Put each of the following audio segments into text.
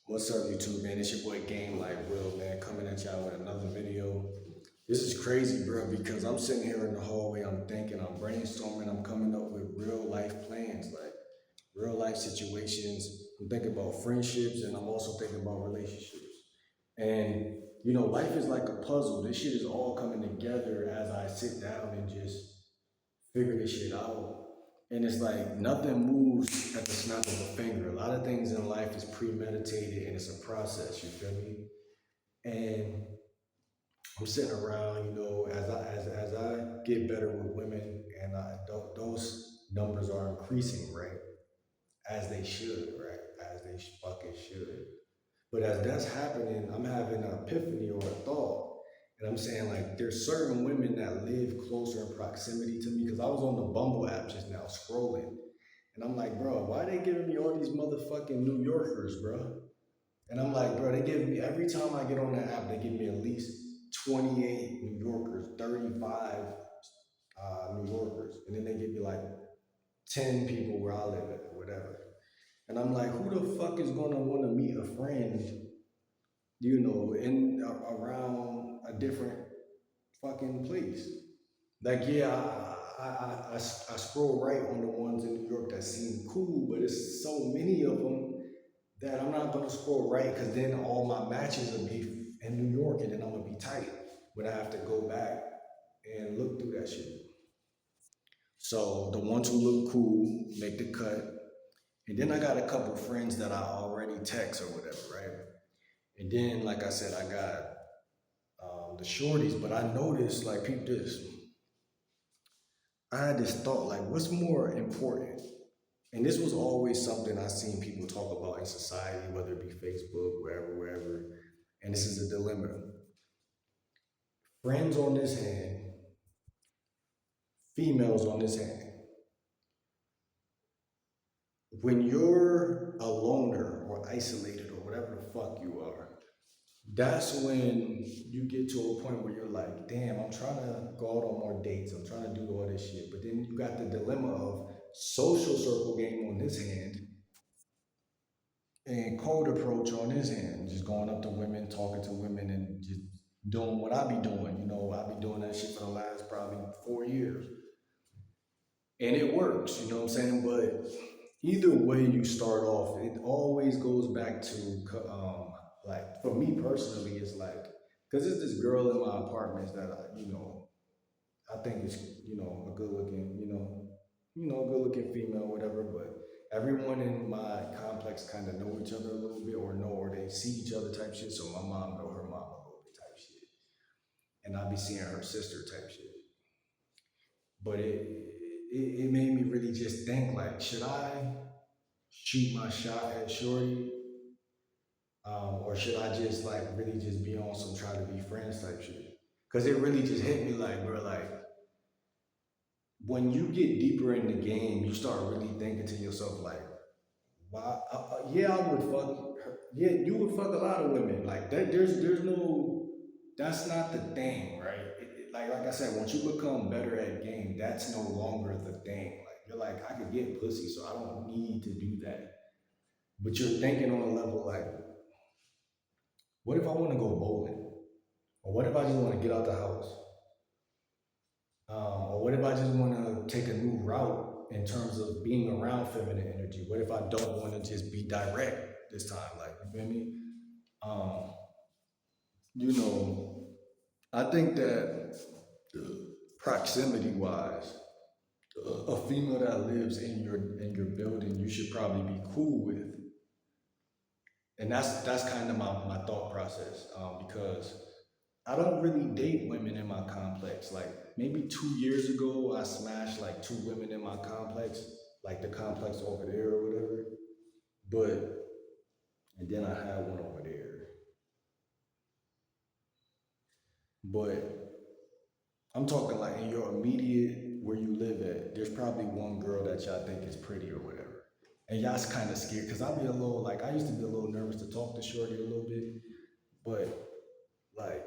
What's up, YouTube, man? It's your boy Game Like Will, man, coming at y'all with another video. This is crazy, bro, because I'm sitting here in the hallway, I'm thinking, I'm brainstorming, I'm coming up with real life plans, like real life situations. I'm thinking about friendships and I'm also thinking about relationships. And, life is like a puzzle. This shit is all coming together as I sit down and just figure this shit out. And it's like nothing moves at the snap of a finger. A lot of things in life is premeditated and it's a process, you feel me? And I'm sitting around, as I get better with women and those numbers are increasing, right? As they should, right? As they fucking should. But as that's happening, I'm having an epiphany or a thought. And I'm saying, like, there's certain women that live closer in proximity to me because I was on the Bumble app just now scrolling. And I'm like, bro, why they giving me all these motherfucking New Yorkers, bro? And I'm like, bro, they give me, every time I get on that app, they give me at least 28 New Yorkers, 35 New Yorkers. And then they give me like 10 people where I live at, or whatever. And I'm like, who the fuck is gonna wanna meet a friend, in around a different fucking place? Like, yeah, I scroll right on the ones in New York that seem cool, but it's so many of them that I'm not gonna scroll right because then all my matches will be in New York and then I'm gonna be tight when I have to go back and look through that shit. So the ones who look cool make the cut. And then I got a couple friends that I already text or whatever, right? And then, like I said, I got the shorties, but I noticed, like, peep this. I had this thought, like, what's more important? And this was always something I seen people talk about in society, whether it be Facebook, wherever. And this is a dilemma. Friends on this hand, females on this hand. When you're a loner or isolated or whatever the fuck you are, that's when you get to a point where you're like, damn, I'm trying to go out on more dates. I'm trying to do all this shit. But then you got the dilemma of social circle game on this hand and cold approach on his hand, just going up to women, talking to women, and just doing what I be doing. I be doing that shit for the last probably 4 years. And it works, you know what I'm saying? But either way you start off, it always goes back to, like, for me personally, it's like, because there's this girl in my apartments that I think is, a good looking, a good looking female, whatever. But everyone in my complex kind of know each other a little bit, or they see each other type shit. So my mom know her mom a little bit type shit, and I be seeing her sister type shit. But it made me really just think, like, should I shoot my shot at Shorty, or should I just like really just be on some try to be friends type shit? Because it really just hit me, like, bro, like, when you get deeper in the game, you start really thinking to yourself, like, why? Yeah, I would fuck her. Yeah, you would fuck a lot of women. Like, there's no, that's not the thing, right? Like I said, once you become better at game, that's no longer the thing. Like, you're like, I could get pussy, so I don't need to do that. But you're thinking on a level like, what if I want to go bowling? Or what if I just want to get out the house? Or what if I just want to take a new route in terms of being around feminine energy? What if I don't want to just be direct this time? Like, you feel me? Um, you know, I think that proximity wise, a female that lives in your building, you should probably be cool with. And that's kind of my thought process, because I don't really date women in my complex. Like, maybe 2 years ago, I smashed like two women in my complex, like the complex over there or whatever. But and then I had one over there. But I'm talking like in your immediate where you live at. There's probably one girl that y'all think is pretty or whatever, and y'all's kind of scared because I be a little like I used to be a little nervous to talk to Shorty a little bit, but like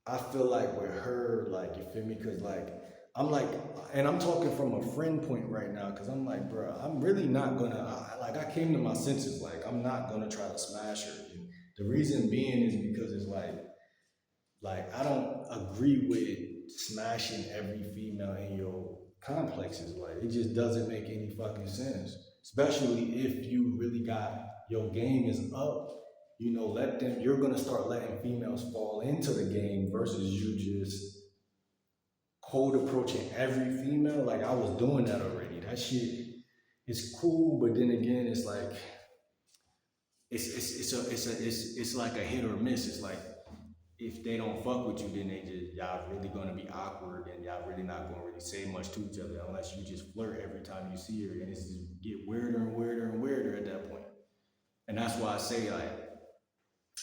I feel like with her, like, you feel me? Cause like I'm like, and I'm talking from a friend point right now, because I'm like, bro, I'm really not gonna, like, I came to my senses, like, I'm not gonna try to smash her. And the reason being is because it's like, I don't agree with smashing every female in your complexes. Like, it just doesn't make any fucking sense. Especially if you really got your game is up. You know, let them. You're gonna start letting females fall into the game versus you just cold approaching every female. Like I was doing that already. That shit is cool, but then again, it's like it's like a hit or miss. It's like if they don't fuck with you, then they just y'all really gonna be awkward and y'all really not gonna really say much to each other unless you just flirt every time you see her, and it's just get weirder and weirder and weirder at that point. And that's why I say like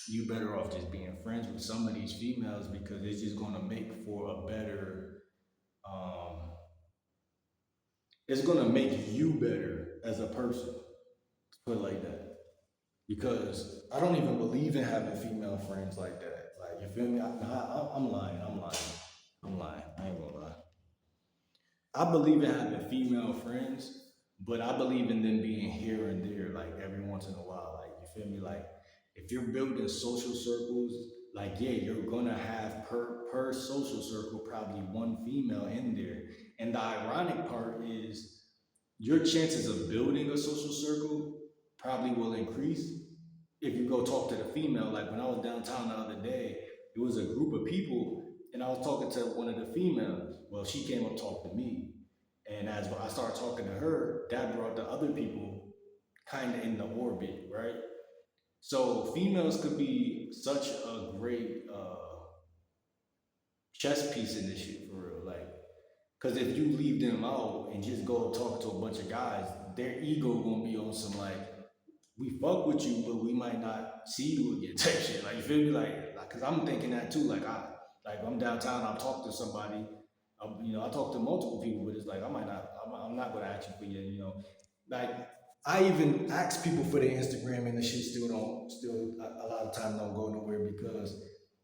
you better off just being friends with some of these females because it's just gonna make for a better um it's gonna make you better as a person. Put it like that. Because I don't even believe in having female friends like that. Like you feel me? I'm lying. I'm lying. I'm lying. I ain't gonna lie. I believe in having female friends, but I believe in them being here and there, like every once in a while. Like you feel me? Like if you're building social circles, like yeah, you're gonna have per social circle probably one female in there. And the ironic part is your chances of building a social circle probably will increase if you go talk to the female. Like when I was downtown the other day, it was a group of people, and I was talking to one of the females. Well, she came up talk to me, and as I started talking to her, that brought the other people kind of in the orbit, right? So females could be such a great chess piece in this shit for real, like. Because if you leave them out and just go talk to a bunch of guys, their ego gonna be on some like, we fuck with you, but we might not see you again type shit. Like you feel me? Cause I'm thinking that too. Like I'm downtown, I'll talk to somebody. I talk to multiple people, but it's like I might not. I'm not gonna ask you for your, like I even ask people for their Instagram and the shit still a lot of time don't go nowhere because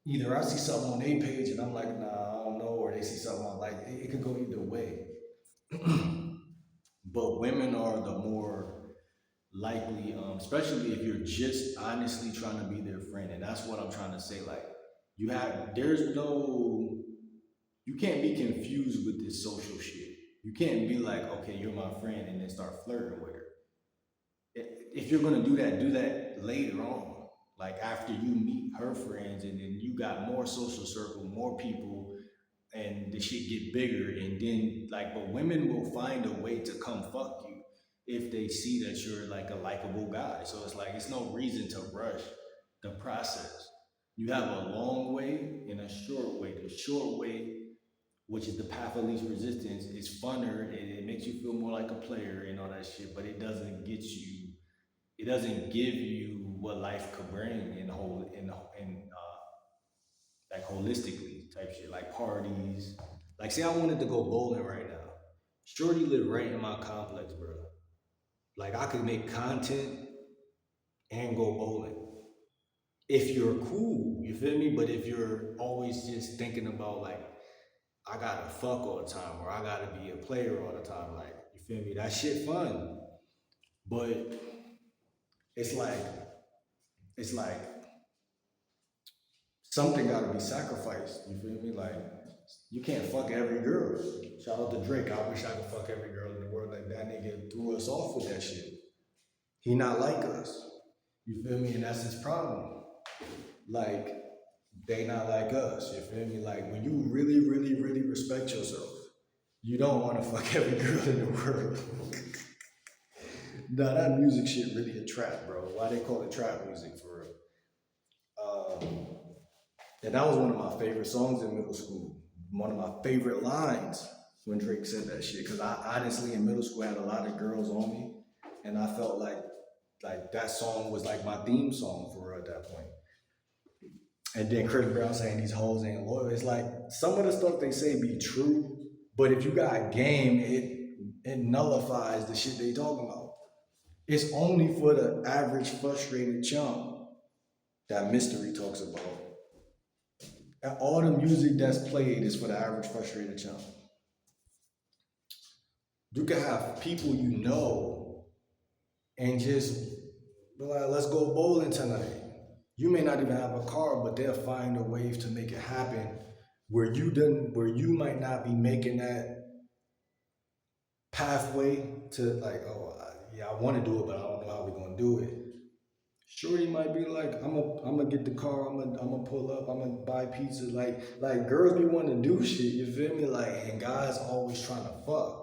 either I see something on their page and I'm like, nah, I don't know, or they see something on like it could go either way. But women are the more likely, especially if you're just honestly trying to be their friend. And that's what I'm trying to say. Like, you can't be confused with this social shit. You can't be like, okay, you're my friend, and then start flirting with her. If you're gonna do that later on, like after you meet her friends, and then you got more social circle, more people, and the shit get bigger, and then like, but women will find a way to come fuck you if they see that you're like a likable guy. So it's like it's no reason to rush the process. You have a long way and a short way. The short way, which is the path of least resistance, is funner and it makes you feel more like a player and all that shit, but it doesn't give you what life could bring in like holistically type shit, like parties. Like, say I wanted to go bowling right now. Shorty live right in my complex, bro. Like, I could make content and go bowling. If you're cool, you feel me? But if you're always just thinking about, like, I gotta fuck all the time or I gotta be a player all the time, like, you feel me? That shit fun. But it's like, it's like something gotta be sacrificed. You feel me? Like you can't fuck every girl. Shout out to Drake. I wish I could fuck every girl in the world. Like that nigga threw us off with that shit. He not like us. You feel me? And that's his problem. Like they not like us. You feel me? Like when you really, really, really respect yourself, you don't want to fuck every girl in the world. Nah, that music shit really a trap, bro. Why they call it trap music for real? And that was one of my favorite songs in middle school. One of my favorite lines when Drake said that shit. Cause I honestly in middle school had a lot of girls on me. And I felt like that song was like my theme song for real at that point. And then Chris Brown saying these hoes ain't loyal. It's like some of the stuff they say be true, but if you got game, it nullifies the shit they talking about. It's only for the average frustrated chump that Mystery talks about. And all the music that's played is for the average frustrated chump. You can have people you know and just be like, let's go bowling tonight. You may not even have a car, but they'll find a way to make it happen where you might not be making that pathway to like, oh yeah, I want to do it, but I don't know how we're gonna do it. Shorty might be like, I'm gonna get the car, I'm gonna pull up, I'm gonna buy pizza. Like girls be wanting to do shit. You feel me? Like, and guys always trying to fuck.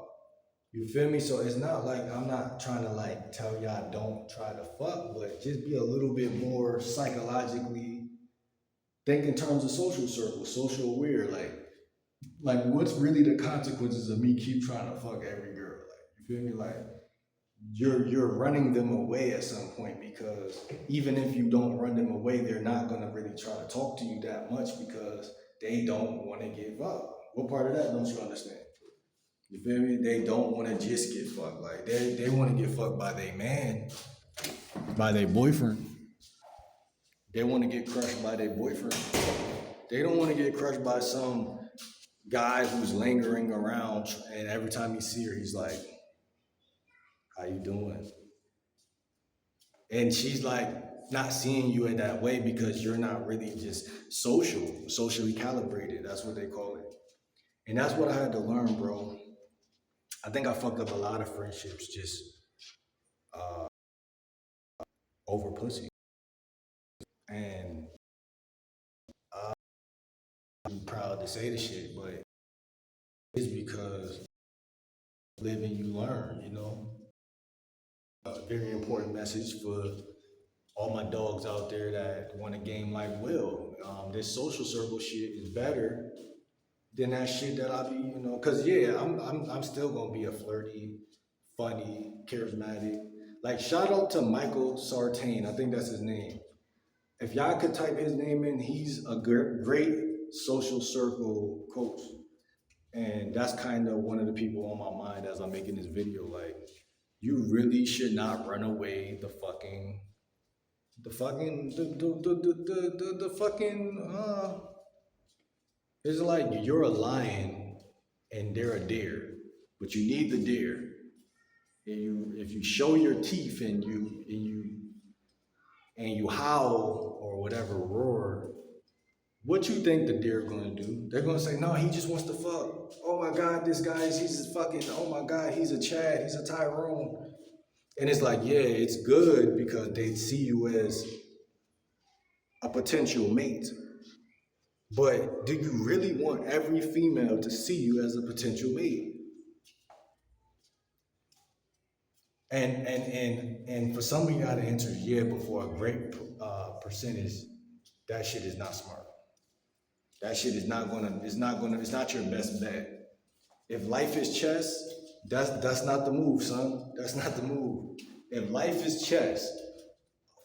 You feel me? So it's not like I'm not trying to like tell y'all don't try to fuck, but just be a little bit more psychologically think in terms of social circles, social aware. Like what's really the consequences of me keep trying to fuck every girl? Like, you feel me? Like you're running them away at some point because even if you don't run them away, they're not gonna really try to talk to you that much because they don't want to give up. What part of that don't you understand? You feel me? They don't want to just get fucked. Like they want to get fucked by their man, by their boyfriend. They want to get crushed by their boyfriend. They don't want to get crushed by some guy who's lingering around and every time he see her, he's like, "How you doing?" And she's like not seeing you in that way because you're not really just socially calibrated. That's what they call it. And that's what I had to learn, bro. I think I fucked up a lot of friendships just over pussy. And I'm proud to say the shit, but it's because live and you learn, you know? A very important message for all my dogs out there that want a game like Will. This social circle shit is better than that shit that I be, you know, cause yeah, I'm still gonna be a flirty, funny, charismatic. Like shout out to Michael Sartain, I think that's his name. If y'all could type his name in, he's a great social circle coach. And that's kind of one of the people on my mind as I'm making this video. Like, you really should not run away the fucking, it's like you're a lion and they're a deer, but you need the deer. If you show your teeth and you howl or whatever, roar, what you think the deer gonna do? They're gonna say, no, he just wants to fuck. Oh my God, this guy he's a fucking, oh my God, he's a Chad, he's a Tyrone. And it's like, yeah, it's good because they see you as a potential mate. But do you really want every female to see you as a potential mate? And for some of y'all, the answer is yeah, but for a great percentage, that shit is not smart. That shit is not gonna, it's not your best bet. If life is chess, that's not the move, son. That's not the move. If life is chess,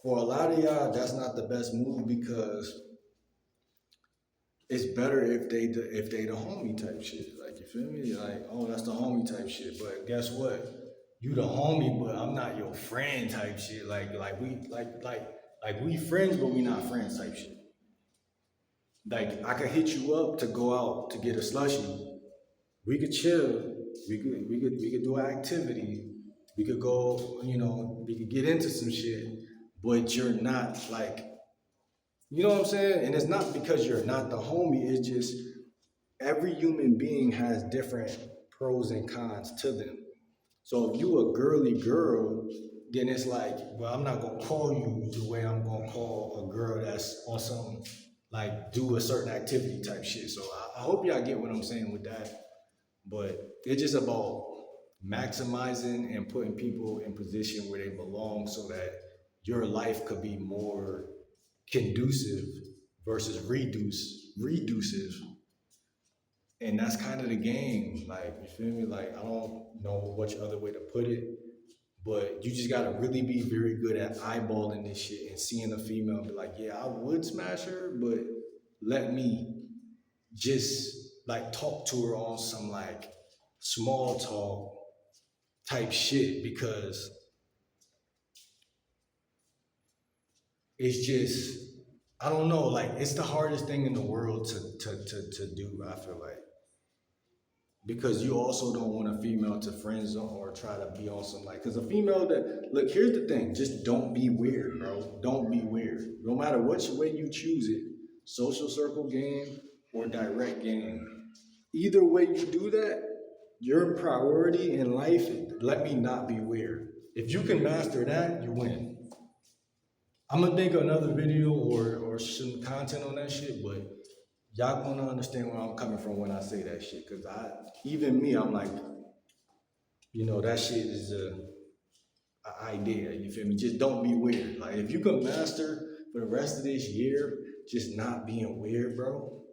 for a lot of y'all, that's not the best move because it's better if they the homie type shit. Like you feel me? Like, oh, that's the homie type shit. But guess what? You the homie, but I'm not your friend type shit. Like we friends, but we not friends type shit. Like I could hit you up to go out to get a slushie. We could chill. We could do an activity. We could go, you know, we could get into some shit. But you're not like, you know what I'm saying? And it's not because you're not the homie, it's just every human being has different pros and cons to them. So if you a girly girl, then it's like, well, I'm not gonna call you the way I'm gonna call a girl that's on some like do a certain activity type shit. So I hope y'all get what I'm saying with that. But it's just about maximizing and putting people in position where they belong so that your life could be more conducive versus reducive. And that's kind of the game. Like, you feel me? Like, I don't know which other way to put it, but you just gotta really be very good at eyeballing this shit and seeing a female and be like, yeah, I would smash her, but let me just like talk to her on some like small talk type shit because it's just I don't know, like it's the hardest thing in the world to do, I feel like. because you also don't want a female to friend zone or try to be on some like, because a female that, look, here's the thing, just don't be weird, bro. Don't be weird. No matter which way you choose it, social circle game or direct game, either way you do that, your priority in life, let me not be weird. If you can master that, you win. I'm gonna make another video or some content on that shit, but y'all gonna understand where I'm coming from when I say that shit. Cause even me, I'm like, that shit is a idea. You feel me? Just don't be weird. Like if you can master for the rest of this year, just not being weird, bro.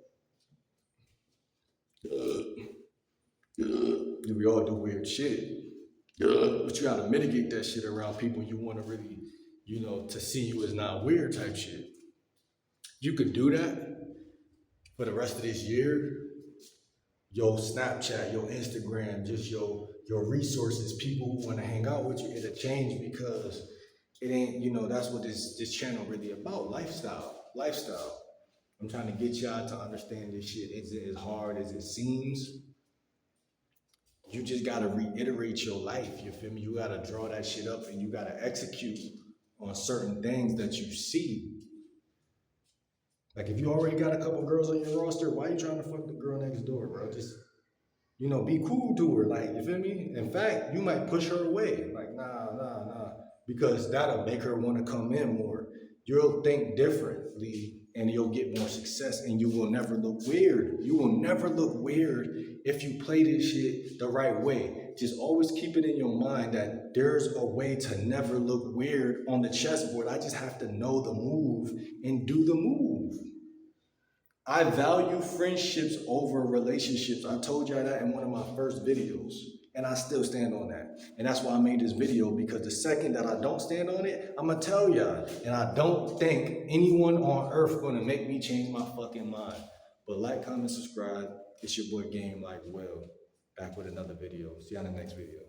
We all do weird shit. But you gotta mitigate that shit around people you wanna really, to see you as not weird type shit. You could do that for the rest of this year. Your Snapchat, your Instagram, just your resources, people who want to hang out with you, it'll change because it ain't, that's what this channel really about. Lifestyle. I'm trying to get y'all to understand this shit. Is it as hard as it seems? You just gotta reiterate your life, you feel me? You gotta draw that shit up and you gotta execute on certain things that you see. Like if you already got a couple girls on your roster, why you trying to fuck the girl next door, bro? Just, be cool to her, like, you feel me? In fact, you might push her away. Like, nah. Because that'll make her want to come in more. You'll think differently and you'll get more success and you will never look weird. You will never look weird if you play this shit the right way. Just always keep it in your mind that there's a way to never look weird on the chessboard. I just have to know the move and do the move. I value friendships over relationships. I told y'all that in one of my first videos, and I still stand on that. And that's why I made this video, because the second that I don't stand on it, I'm gonna tell y'all. And I don't think anyone on earth gonna make me change my fucking mind. But like, comment, subscribe. It's your boy Game Like Will, back with another video. See you on the next video.